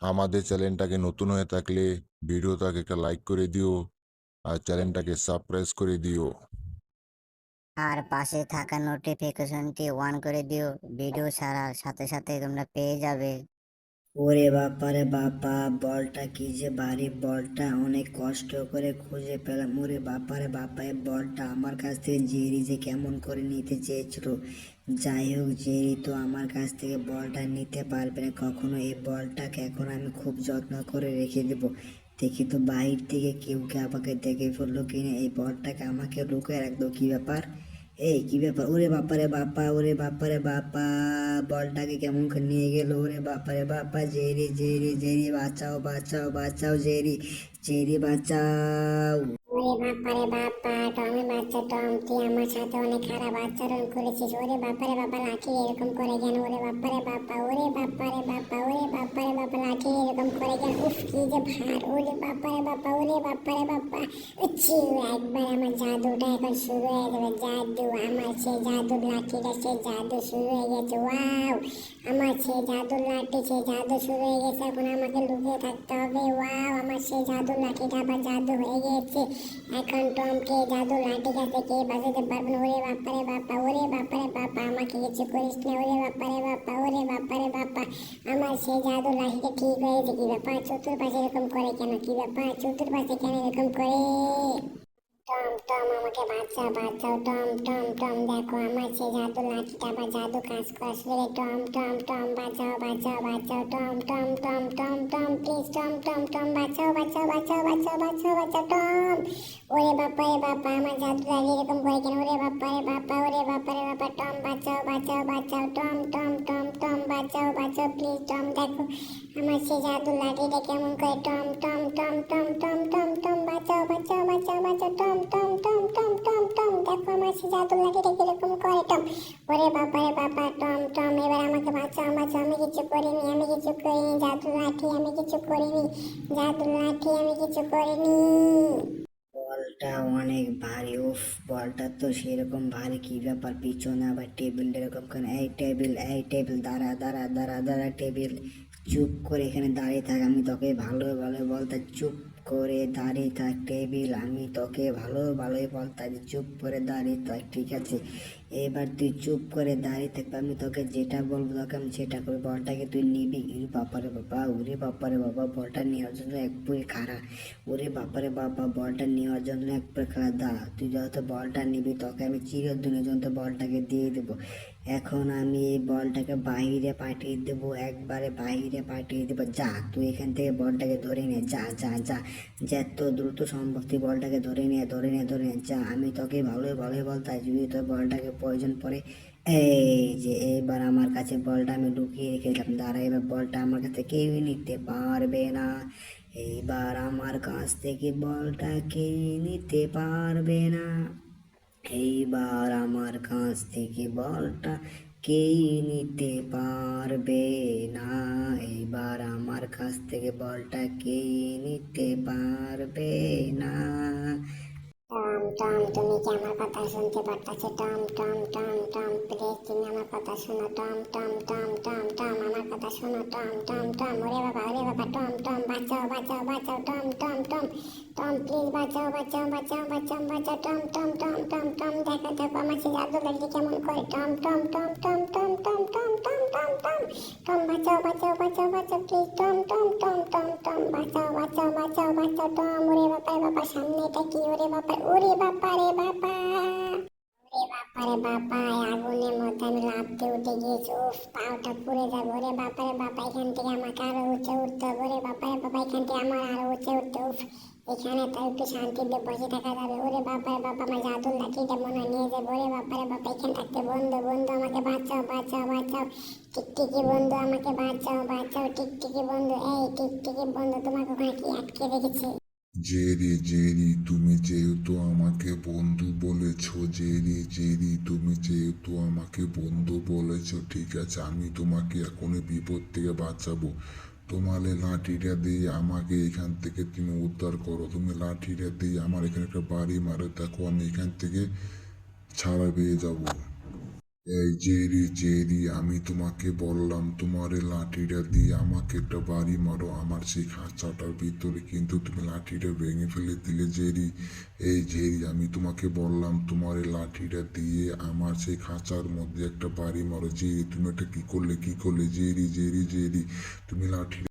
আমাদের চ্যানেলটাকে নতুন হয়ে থাকলে ভিডিওটাকে একটা লাইক করে দিও আর চ্যানেলটাকে সাবস্ক্রাইব করে দিও। আর পাশে থাকা নোটিফিকেশনটি অন করে দিও, ভিডিও ছাড়ার সাথে সাথে তোমরা পেয়ে যাবে। ওরে বাপারে বাপা, বলটা কি যে ভারী, বলটা অনেক কষ্ট করে খুঁজে পেলাম। ওরে বাপারে বাপা, এই বলটা আমার কাছ থেকে জেরি যে কেমন করে নিতে চেয়েছিল। যাই হোক, জেরি তো আমার কাছ থেকে বলটা নিতে পারবে না কখনো। এই বলটাকে এখন আমি খুব যত্ন করে রেখে দেবো। দেখি তো বাহির থেকে কেউ কে আমাকে দেখে ফেললো কিনা। এই বলটাকে আমাকে লুকিয়ে রাখবো, কি ব্যাপার? এই কি ব্যাপার? ওরে বাপারে বাপা, ওরে বাপারে বাপা, বলটাকে কেমন করে নিয়ে গেল? ওরে বাপারে বাপা, জেরি জেরি জেরি, বাঁচাও বাঁচাও বাঁচাও, জেরি জেরি বাঁচাও। ওরে বাপারে বাপা, টমের বাচ্চা টম, তুই আমার সাথে অনেক খারাপ আচরণ করেছিস। ওরে বাপারে বাপা, লাঠি এরকম করে কেন? ওরে বাপারে বাপা, ওরে বাপারে বাপা, ওরে বাপারে বাপা, লাঠি এরকম করে কেন? উফ, কি যে ভার! ওরে বাপারে বাপা, ওরে বাপারে বাপা, উচ্ছি! একবার আমার জাদুটা এখন শুরু হয়ে যাবে। জাদু, আমার সেই জাদুর লাঠিটা, সেই জাদু শুরু হয়ে গেছে। ওয়াও, আমার সেই জাদুর লাঠি, সেই জাদু শুরু হয়ে গেছে। এখন আমাকে লুকিয়ে থাকতে হবে। ওয়াও, আমার সেই জাদুর লাঠিটা আবার জাদু হয়ে গেছে। এখন টমকে জাদু লাঠি কাছে কে বাঁচাতে পারবে না। ওরে বাপারে বাপা, ওরে বাপারে বাপা, আমাকে কিছু করিস না। ওরে বাপারে বাপা, ওরে বাপারে বাপা, আমার সেই জাদু লাঠিটা ঠিক হয়েছে। কি ব্যাপার? চতুর্পাশে এরকম করে কেন? কি ব্যাপার? চতুর্পাশে কেন এরকম করে? টম টম, আমাকে বাঁচাও বাঁচাও, টম টম টম, দেখো আমার সেই জাদু লাঠিটা আবার জাদু কাজ করা শুরু হলো। টম টম টম, বাঁচাও বাঁচাও বাঁচাও, Tom Tom Tom Tom Tom, please Tom Tom Tom, বাঁচাও বাঁচাও বাঁচাও বাঁচাও বাঁচাও বাঁচাও, টম! ওরে বাপারে বাপা, আমার জাদু লাঠি এরকম করে কেন? ওরে বাপারে বাপা, ওরে বাপারে বাপা, টম বাঁচাও বাঁচাও বাঁচাও, টম টম টম টম, বাঁচাও বাঁচাও, প্লিজ টম, দেখো আমার সেই জাদু লাঠিটা কেমন করে? Tom Tom Tom Tom Tom Tom Tom, বাঁচাও বাঁচাও বাঁচাও বাঁচাও, Tom Tom Tom Tom Tom Tom, দেখো আমার সেই জাদু লাঠিটা কিরকম করে? টম! ওরে বাবারে বাবা, টম টম, এবার আমাকে বাঁচাও বাঁচাও, আমি কিছু করিনি, আমি কিছু করিনি, জাদু লাঠি আমি কিছু করিনি, জাদু লাঠি আমি কিছু করিনি। বলটা অনেক ভারী। উফ, বলটা তো সেরকম ভারী, কি ব্যাপার? পিছনে আবার টেবিল এরকম কেন? এই টেবিল, এই টেবিল, দাঁড়া দাঁড়া দাঁড়া দাঁড়া, টেবিল চুপ করে এখানে দাঁড়িয়ে থাক। আমি তোকে ভালো ভালো বলতে, চুপ করে দাঁড়িয়ে থাক। টেবিল, আমি তোকে ভালো ভালোই বলতে, চুপ করে দাঁড়িয়ে থাক, ঠিক আছে? এবার তুই চুপ করে দাঁড়িয়ে থাকবে, আমি তোকে যেটা বলবো তোকে আমি সেটা করবো। বলটাকে তুই নিবি? ওরে বাপারে বাবা, ওরে বাপারে বাবা, বলটা নেওয়ার জন্য এক পুরি খাড়া। ওরে বাপারে বাবা, বলটা নেওয়ার জন্য এক প্রকার দা। তুই যত বলটা নিবি তোকে আমি চিরদিনের জন্য বলটাকে দিয়ে দেবো। এখন আমি এই বলটাকে বাহিরে পাঠিয়ে দেবো, একবারে বাহিরে পাঠিয়ে দেবো। যা, তুই এখান থেকে বলটাকে ধরে নে, যা যা যা, যত দ্রুত সম্ভব তুই বলটাকে ধরে নে ধরে নে ধরে নে, যা। আমি তোকে ভালোই ভালোই বলতাম, যদি তোর বলটাকে প্রয়োজন পড়ে। এই যে এবার আমার কাছে বলটা আমি লুকিয়ে রেখেছিলাম, দাঁড়া, এবার বলটা আমার কাছে কেউই নিতে পারবে না। এইবার আমার কাছ থেকে বলটা কেউ নিতে পারবে না। এইবার আমার কাছ থেকে বলটা কেউ নিতে পারবে না। এইবার আমার কাছ থেকে বলটা কেউ নিতে পারবে না। টম টম, তুমি কি আমার কথা শুনতে পারতাছো? Tom Tom Tom Tom, please তুমি আমার কথা শোনো। Tom Tom Tom Tom Tom, আমার কথা শোনো। টম টম টম, ওরে বাবা, টম টম, বাঁচাও বাঁচাও বাঁচাও, Tom Tom Tom Tom, please বাঁচাও বাঁচাও বাঁচাও বাঁচাও বাঁচাও, Tom Tom Tom Tom Tom, দেখো দেখো আমার সেই জাদু লাঠি কেমন করে? Tom Tom Tom Tom Tom Tom Tom Tom Tom Tom Tom, বাঁচাও বাঁচাও বাঁচাও বাঁচাও, please Tom Tom Tom Tom Tom, বাঁচাও বাঁচাও বাঁচাও বাঁচাও, টম! ওরে বাবা, সামনে এটা কি? ওরে বাবা, ওরে বাবা রে বাবা, ওরে বাবারে বাবা, আগুনের মধ্যে আমি লাফ দিয়ে উঠে গিয়েছি। উফ, পাওটা পুড়ে যাবে। ওরে বাবারে বাবা, এখান থেকে আমাকে আরো উঁচে উঠতে হবে। ওরে বাবারে বাবা, এখান থেকে আমার আরো উঁচে উঠতে। উফ, এখানে তো একটু শান্তিতে বসে থাকা যাবে। ওরে বাবারে বাবা, আমার জাদুর লাঠিটা মনে হয় নিয়ে যাবে। ওরে বাবারে বাবা, এখানে থাকতে বন্ধু বন্ধু আমাকে বাঁচাও বাঁচাও বাঁচাও, টিকটিকি বন্ধু আমাকে বাঁচাও বাঁচাও, টিকটিকি বন্ধু, এই টিকটিকি বন্ধু, তোমাকে ওখানে কি আটকে রেখেছে? জেরি জেরি, তুমি যেহেতু আমাকে বন্ধু বলেছো, জেরি জেরি, তুমি যেহেতু আমাকে বন্ধু বলেছো, ঠিক আছে, আমি তোমাকে এখনই বিপদ থেকে বাঁচাবো। তোমার এই লাঠিটা দিয়ে আমাকে এখান থেকে তুমি উদ্ধার করো। তুমি লাঠিটা দিয়ে আমার এখানে একটা বাড়ি মারো, দেখো আমি এখান থেকে ছাড়া পেয়ে যাবো। এই জেরি জেরি, আমি তোমাকে বললাম তোমার এই লাঠিটা দিয়ে আমাকে একটা বাড়ি মারো আমার সেই খাঁচাটার ভিতরে, কিন্তু তুমি লাঠিটা ভেঙে ফেলে দিলে জেরি। এই জেরি, আমি তোমাকে বললাম তোমার এই লাঠিটা দিয়ে আমার সেই খাঁচার মধ্যে একটা বাড়ি মারো। জেরি তুমি এটা কি করলে জেরি জেরি জেরি, তুমি লাঠি